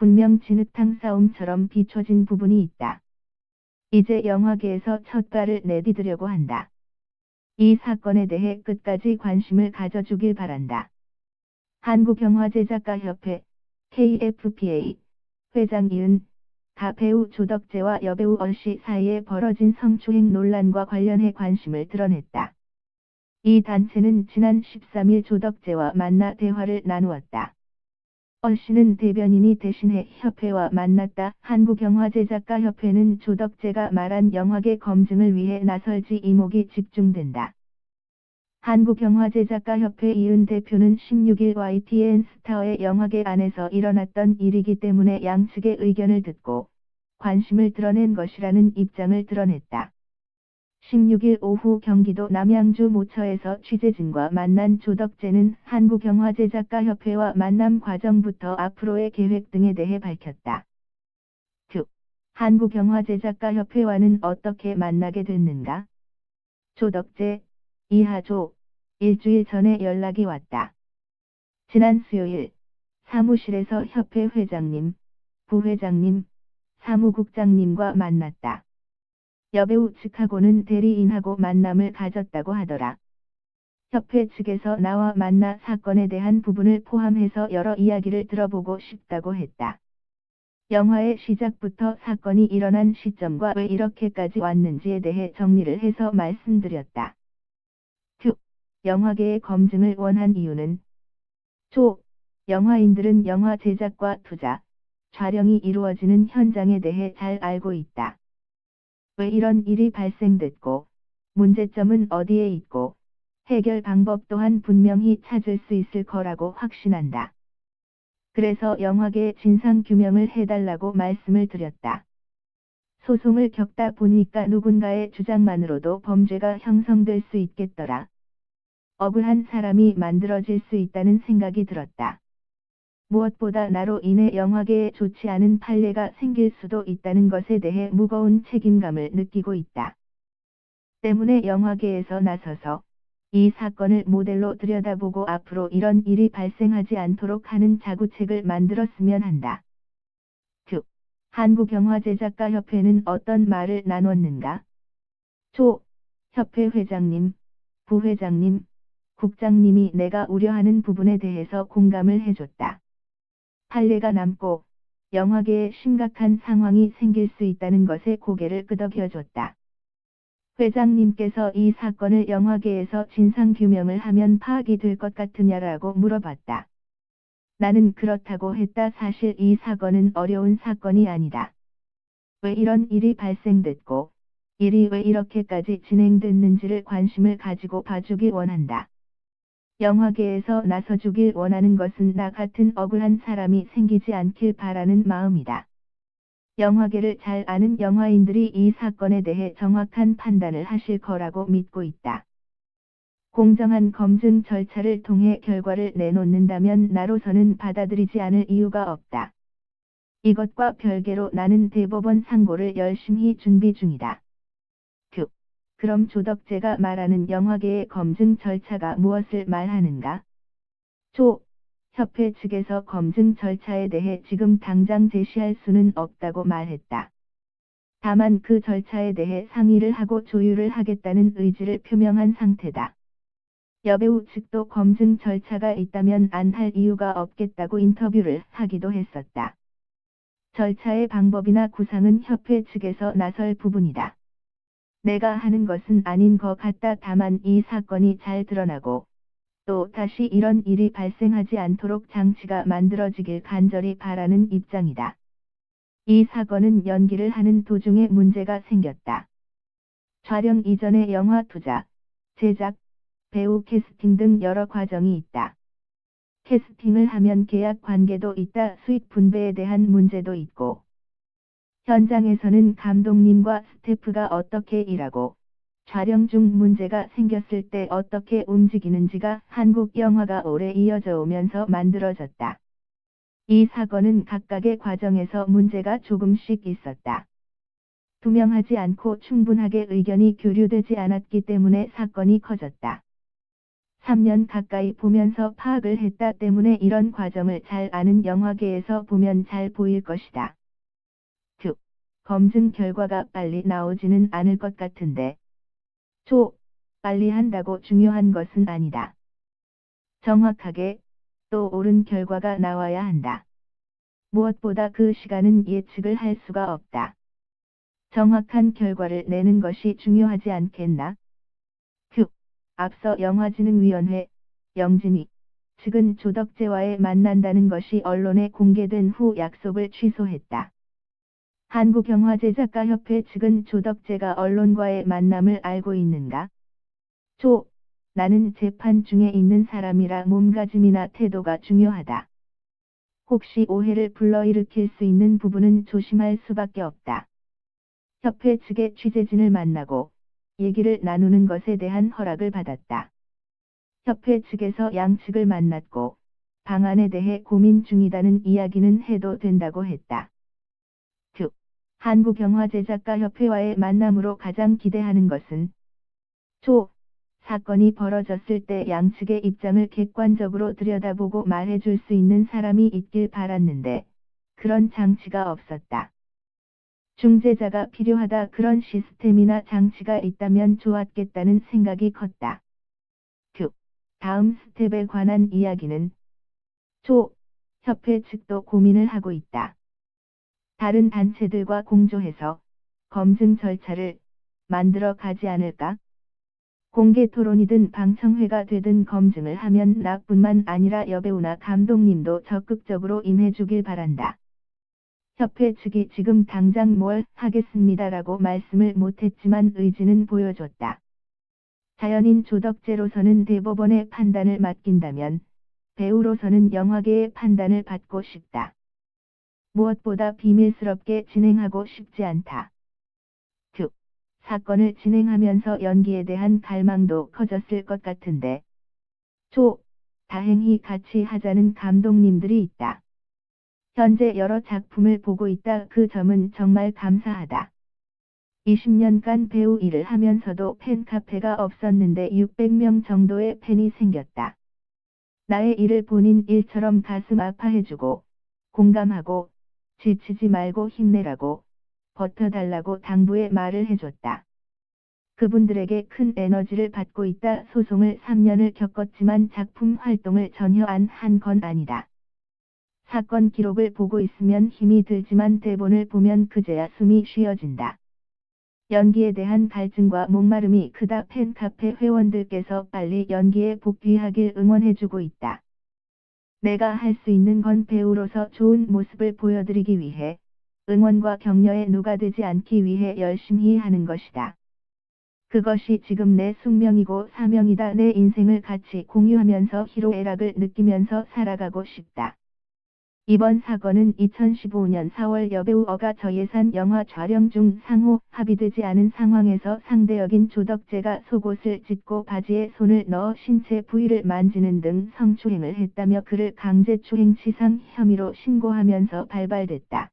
분명 진흙탕 싸움처럼 비춰진 부분이 있다. 이제 영화계에서 첫 발을 내디디려고 한다. 이 사건에 대해 끝까지 관심을 가져주길 바란다. 한국영화제작가협회 KFPA 회장 이은 가 배우 조덕재와 여배우 얼씨 사이에 벌어진 성추행 논란과 관련해 관심을 드러냈다. 이 단체는 지난 13일 조덕재와 만나 대화를 나누었다. 얼씨는 대변인이 대신해 협회와 만났다. 한국영화제작가협회는 조덕재가 말한 영화계 검증을 위해 나설지 이목이 집중된다. 한국영화제작가협회 이은 대표는 16일 YTN 스타의 영화계 안에서 일어났던 일이기 때문에 양측의 의견을 듣고 관심을 드러낸 것이라는 입장을 드러냈다. 16일 오후 경기도 남양주 모처에서 취재진과 만난 조덕재는 한국영화제작가협회와 만남 과정부터 앞으로의 계획 등에 대해 밝혔다. 한국영화제작가협회와는 어떻게 만나게 됐는가? 조덕재, 이하조, 일주일 전에 연락이 왔다. 지난 수요일, 사무실에서 협회 회장님, 부회장님, 사무국장님과 만났다. 여배우 측하고는 대리인하고 만남을 가졌다고 하더라. 협회 측에서 나와 만나 사건에 대한 부분을 포함해서 여러 이야기를 들어보고 싶다고 했다. 영화의 시작부터 사건이 일어난 시점과 왜 이렇게까지 왔는지에 대해 정리를 해서 말씀드렸다. 영화계의 검증을 원한 이유는 영화인들은 영화 제작과 투자, 촬영이 이루어지는 현장에 대해 잘 알고 있다. 왜 이런 일이 발생됐고, 문제점은 어디에 있고, 해결 방법 또한 분명히 찾을 수 있을 거라고 확신한다. 그래서 영화계 진상규명을 해달라고 말씀을 드렸다. 소송을 겪다 보니까 누군가의 주장만으로도 범죄가 형성될 수 있겠더라. 억울한 사람이 만들어질 수 있다는 생각이 들었다. 무엇보다 나로 인해 영화계에 좋지 않은 판례가 생길 수도 있다는 것에 대해 무거운 책임감을 느끼고 있다. 때문에 영화계에서 나서서 이 사건을 모델로 들여다보고 앞으로 이런 일이 발생하지 않도록 하는 자구책을 만들었으면 한다. 한국영화제작가협회는 어떤 말을 나눴는가? 협회 회장님, 부회장님, 국장님이 내가 우려하는 부분에 대해서 공감을 해줬다. 판례가 남고 영화계에 심각한 상황이 생길 수 있다는 것에 고개를 끄덕여줬다. 회장님께서 이 사건을 영화계에서 진상규명을 하면 파악이 될 것 같으냐라고 물어봤다. 나는 그렇다고 했다. 사실 이 사건은 어려운 사건이 아니다. 왜 이런 일이 발생됐고, 일이 왜 이렇게까지 진행됐는지를 관심을 가지고 봐주길 원한다. 영화계에서 나서주길 원하는 것은 나 같은 억울한 사람이 생기지 않길 바라는 마음이다. 영화계를 잘 아는 영화인들이 이 사건에 대해 정확한 판단을 하실 거라고 믿고 있다. 공정한 검증 절차를 통해 결과를 내놓는다면 나로서는 받아들이지 않을 이유가 없다. 이것과 별개로 나는 대법원 상고를 열심히 준비 중이다. 그럼 조덕재가 말하는 영화계의 검증 절차가 무엇을 말하는가? 협회 측에서 검증 절차에 대해 지금 당장 제시할 수는 없다고 말했다. 다만 그 절차에 대해 상의를 하고 조율을 하겠다는 의지를 표명한 상태다. 여배우 측도 검증 절차가 있다면 안 할 이유가 없겠다고 인터뷰를 하기도 했었다. 절차의 방법이나 구상은 협회 측에서 나설 부분이다. 내가 하는 것은 아닌 것 같다. 다만 이 사건이 잘 드러나고 또 다시 이런 일이 발생하지 않도록 장치가 만들어지길 간절히 바라는 입장이다. 이 사건은 연기를 하는 도중에 문제가 생겼다. 촬영 이전에 영화 투자, 제작, 배우 캐스팅 등 여러 과정이 있다. 캐스팅을 하면 계약 관계도 있다. 수익 분배에 대한 문제도 있고, 현장에서는 감독님과 스태프가 어떻게 일하고, 촬영 중 문제가 생겼을 때 어떻게 움직이는지가 한국 영화가 오래 이어져 오면서 만들어졌다. 이 사건은 각각의 과정에서 문제가 조금씩 있었다. 투명하지 않고 충분하게 의견이 교류되지 않았기 때문에 사건이 커졌다. 3년 가까이 보면서 파악을 했다 때문에 이런 과정을 잘 아는 영화계에서 보면 잘 보일 것이다. 2. 검증 결과가 빨리 나오지는 않을 것 같은데. 빨리 한다고 중요한 것은 아니다. 정확하게, 또 옳은 결과가 나와야 한다. 무엇보다 그 시간은 예측을 할 수가 없다. 정확한 결과를 내는 것이 중요하지 않겠나? 앞서 영화진흥위원회, 영진위, 측은 조덕재와의 만난다는 것이 언론에 공개된 후 약속을 취소했다. 한국영화제작가협회 측은 조덕재가 언론과의 만남을 알고 있는가? 나는 재판 중에 있는 사람이라 몸가짐이나 태도가 중요하다. 혹시 오해를 불러일으킬 수 있는 부분은 조심할 수밖에 없다. 협회 측의 취재진을 만나고 얘기를 나누는 것에 대한 허락을 받았다. 협회 측에서 양측을 만났고 방안에 대해 고민 중이다는 이야기는 해도 된다고 했다. 한국영화제작가협회와의 만남으로 가장 기대하는 것은 사건이 벌어졌을 때 양측의 입장을 객관적으로 들여다보고 말해줄 수 있는 사람이 있길 바랐는데 그런 장치가 없었다. 중재자가 필요하다. 그런 시스템이나 장치가 있다면 좋았겠다는 생각이 컸다. 다음 스텝에 관한 이야기는 협회 측도 고민을 하고 있다. 다른 단체들과 공조해서 검증 절차를 만들어 가지 않을까? 공개 토론이든 방청회가 되든 검증을 하면 나뿐만 아니라 여배우나 감독님도 적극적으로 임해주길 바란다. 협회 측이 지금 당장 뭘 하겠습니다라고 말씀을 못했지만 의지는 보여줬다. 자연인 조덕재로서는 대법원의 판단을 맡긴다면 배우로서는 영화계의 판단을 받고 싶다. 무엇보다 비밀스럽게 진행하고 싶지 않다. 사건을 진행하면서 연기에 대한 갈망도 커졌을 것 같은데. 다행히 같이 하자는 감독님들이 있다. 현재 여러 작품을 보고 있다. 그 점은 정말 감사하다. 20년간 배우 일을 하면서도 팬카페가 없었는데 600명 정도의 팬이 생겼다. 나의 일을 본인 일처럼 가슴 아파해주고 공감하고 지치지 말고 힘내라고 버텨달라고 당부의 말을 해줬다. 그분들에게 큰 에너지를 받고 있다. 소송을 3년을 겪었지만 작품 활동을 전혀 안 한 건 아니다. 사건 기록을 보고 있으면 힘이 들지만 대본을 보면 그제야 숨이 쉬어진다. 연기에 대한 갈증과 목마름이 크다. 팬카페 회원들께서 빨리 연기에 복귀하길 응원해주고 있다. 내가 할 수 있는 건 배우로서 좋은 모습을 보여드리기 위해 응원과 격려에 누가 되지 않기 위해 열심히 하는 것이다. 그것이 지금 내 숙명이고 사명이다. 내 인생을 같이 공유하면서 희로애락을 느끼면서 살아가고 싶다. 이번 사건은 2015년 4월 여배우 어가 저예산 영화 촬영 중 상호 합의되지 않은 상황에서 상대역인 조덕재가 속옷을 찢고 바지에 손을 넣어 신체 부위를 만지는 등 성추행을 했다며 그를 강제추행치상 혐의로 신고하면서 발발됐다.